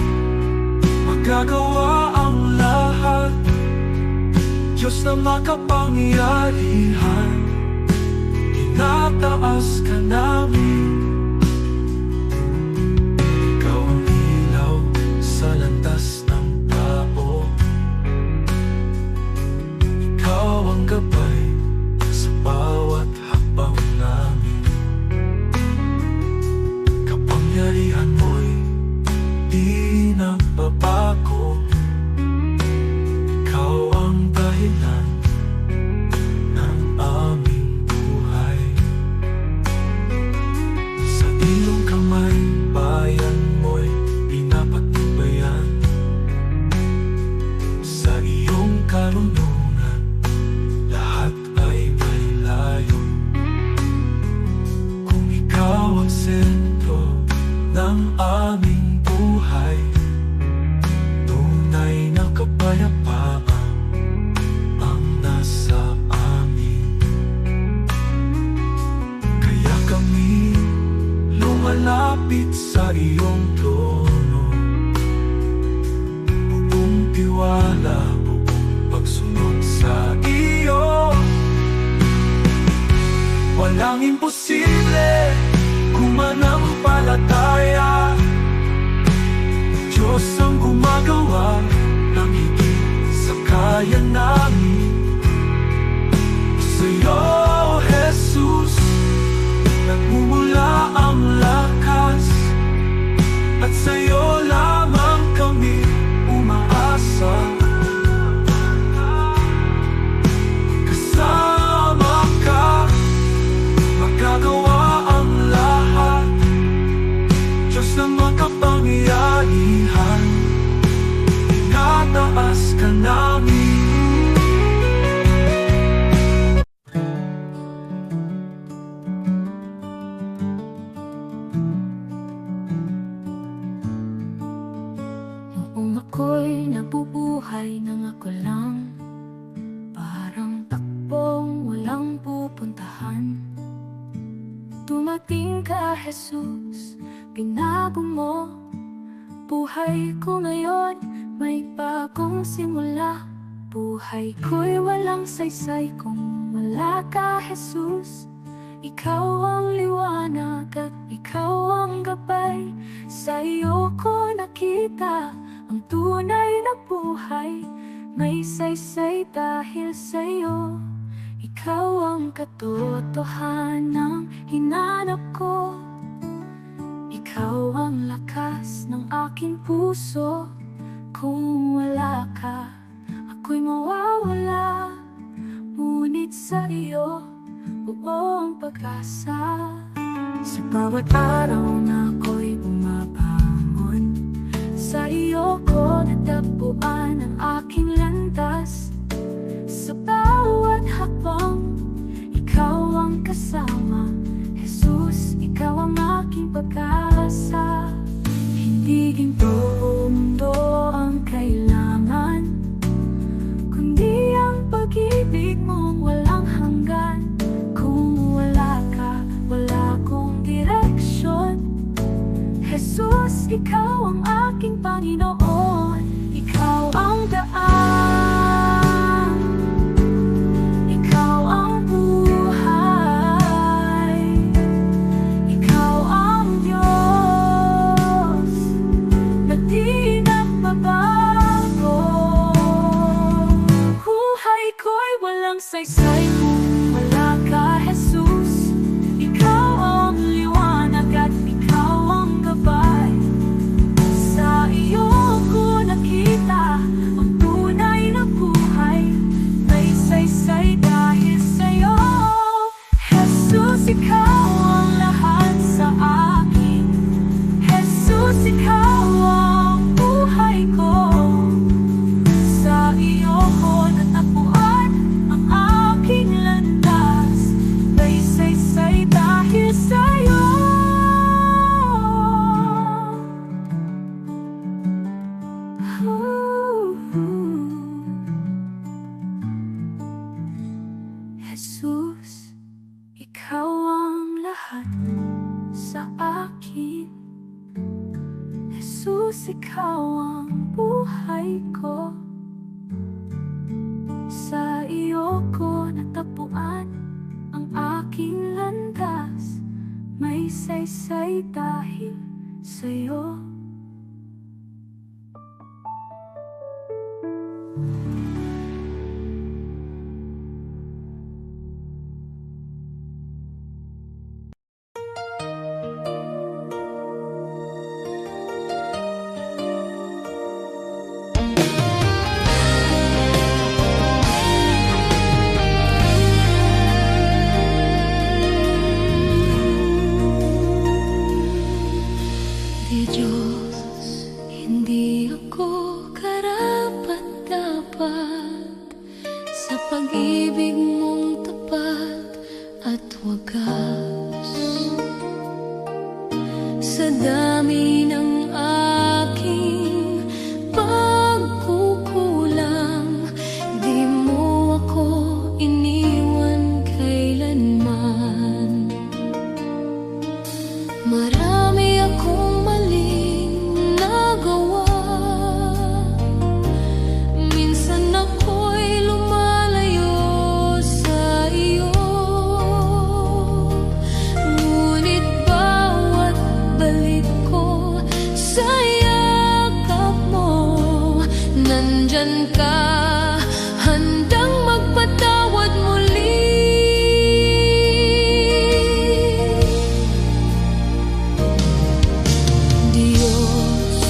magagawa ang lahat, Diyos na makapangyarihan, inataas ka namin. Ikaw ang ilaw sa landas ng tao, ikaw ang gabay sa bawat hakbang namin. Kapangyarihan mo'y di nagbabago, ikaw ang dahilan ng aming buhay. Sa iyong kamay, bayan mo'y pinapatnubayan. Sa iyong karunungan, lahat ay may layo. Kung ikaw ang sentro ng aming buhay, tunay na kapayapaan ang nasa amin. Kaya kami lumalapit sa iyong trono, buong tiwala, buong pagsunod sa iyo. Walang imposible kung manampalataya, Diyos ang gumagawa ng higit sa kaya namin. Sa'yo, Jesus, nagmumula ang lakas, at sa'yo lamang kami umaasa. Kasama ka, magagawa ang lahat, Diyos na makapangyarihan, inataas ka namin. Noong ako'y nabubuhay nang ako lang, parang takbong walang pupuntahan. Dumating ka, Jesus, binago mo buhay ko ngayon, may bagong simula. Buhay ko'y walang saysay kung wala ka, Jesus. Ikaw ang liwanag at ikaw ang gabay. Sa iyo ko nakita ang tunay na buhay. May saysay dahil sa iyo. Ikaw ang katotohanan hinanap ko. Ikaw ang lakas ng aking puso. Kung wala ka, ako'y mawawala. Ngunit sa iyo, buong pag-asa. Sa bawat araw na ako'y bumabangon, sa iyo ko natagpuan ang aking landas. Sa bawat hakbang, ikaw ang kasama. Jesus, ikaw ang aking pag-asa. Hindi ginto mundo ang kailangan, kundi ang pag-ibig mong walang hanggan. Kung wala ka, wala akong direksyon. Jesus, ikaw ang aking Panginoon. Ikaw ang daan, ikaw ang buhay, ikaw ang lahat sa akin. Jesus, ikaw ang buhay ko. Sa iyo ko natagpuan ang aking landas. May saysay dahil sa'yo. Jesus, ikaw ang lahat sa akin. Jesus, ikaw ang buhay ko. Sa iyo ko natagpuan ang aking landas. May saysay dahil sa'yo. Di Diyos, hindi ako karapat-dapat sa pag-ibig mong tapat at wagas. Sa dami ng aking pagkukulang, di mo ako iniwan kailanman. Marami akong maling nagawa. Minsan ako'y lumalayo sa iyo. Ngunit bawat balik ko sa yakap mo, nandyan ka, handang magpatawad muli. Diyos,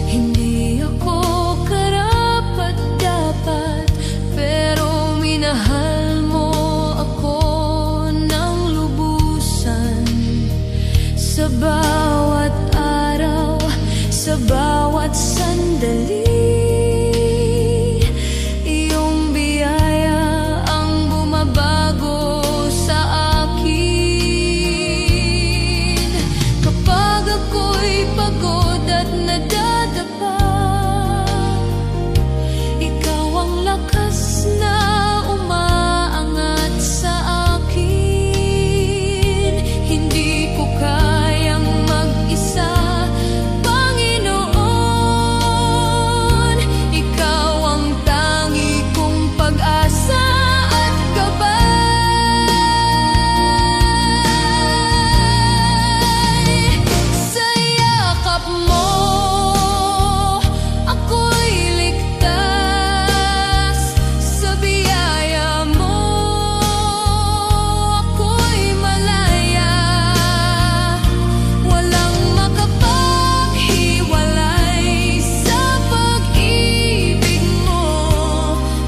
hindi ako karapat-dapat, pero minahal mo ako ng lubusan. Sa bawat araw, sa bawat sandali, iyong biyaya ang bumabago sa akin. Kapag ako'y pagod at nadadapa, ikaw ang lakas na umaangat sa akin. Hindi ko kayang mag-isa, Panginoon. Ikaw ang tangi kong pag-asa at gabay. Sa yakap mo, ako'y ligtas. Sa biyaya mo, ako'y malaya. Walang makapaghiwalay sa pag-ibig mo,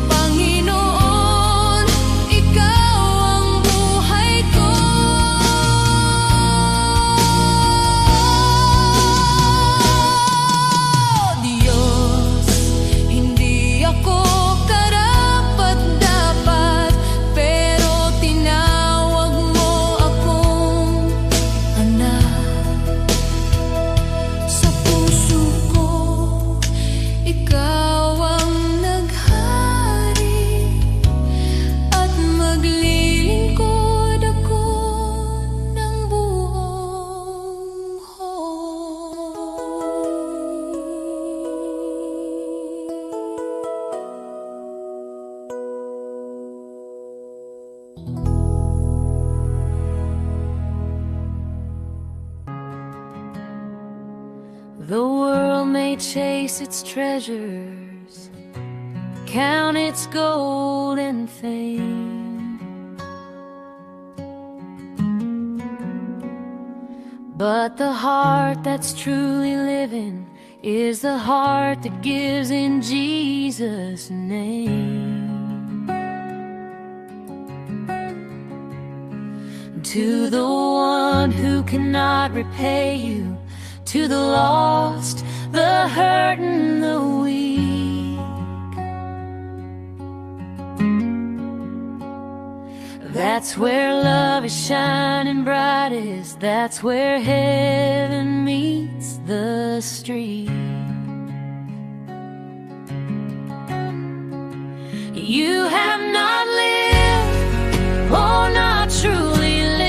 Panginoon. Ikaw ang buhay ko. Diyos, hindi ako karapat-dapat, pero tinawag mo akong anak. Sa puso ko, ikaw ang naghari, at maglilingkod ako ng buong The world may chase its treasures, count its gold and fame, but the heart that's truly living is the heart that gives in Jesus' name. to the one who cannot repay you, to the lost, the hurt and the weak. That's where love is shining brightest. That's where heaven meets the street. You have not lived, oh, not truly lived,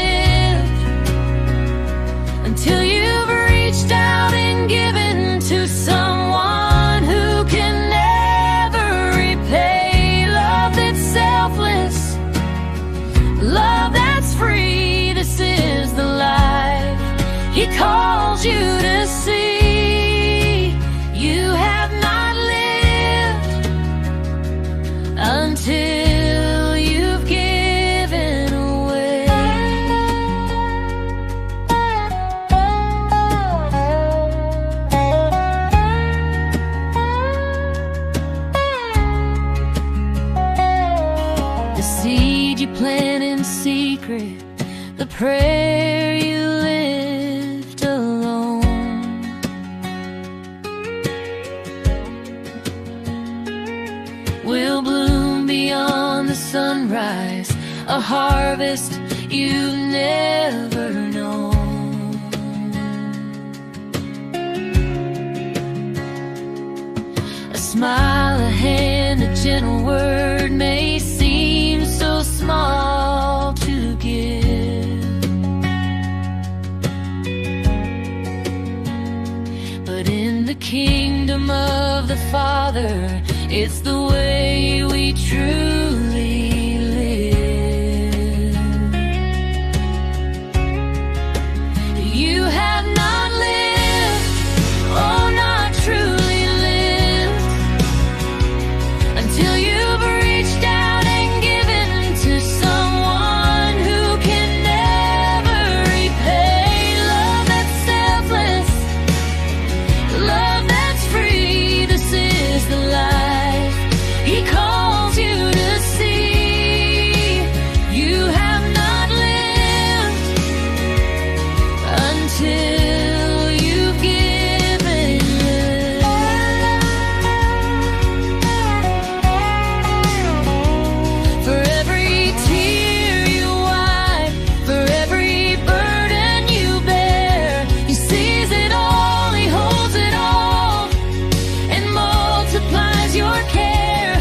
until you've reached out and given to someone who can never repay. Love that's selfless, love that's free. This is the life He calls you to see. You have not lived until you've given away. The seed you plant in secret, the prayer you lift alone, will bloom beyond the sunrise, a harvest you've never known. A smile, a hand, a gentle word may seem so small to give, but in the kingdom of the Father, it's the way we truly live. You have not lived, oh, not truly lived, until you've reached out and given to someone who can never repay. Love that's selfless, love that's free. This is the life He calls you to see. You have not lived until you've given. For every tear you wipe, for every burden you bear, He sees it all, He holds it all, and multiplies your care.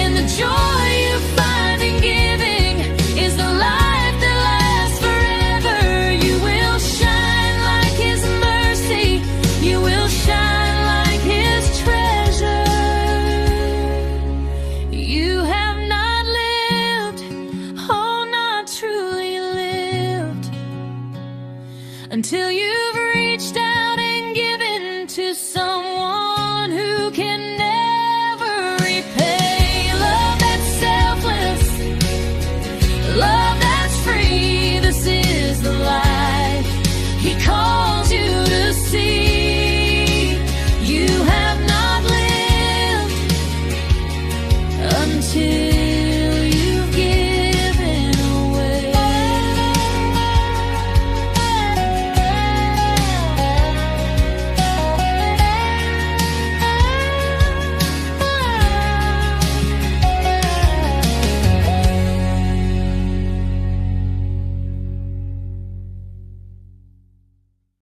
And the joy you find in giving is the life that lasts forever. You will shine like His mercy, you will shine like His treasure. You have not lived, oh, not truly lived, until you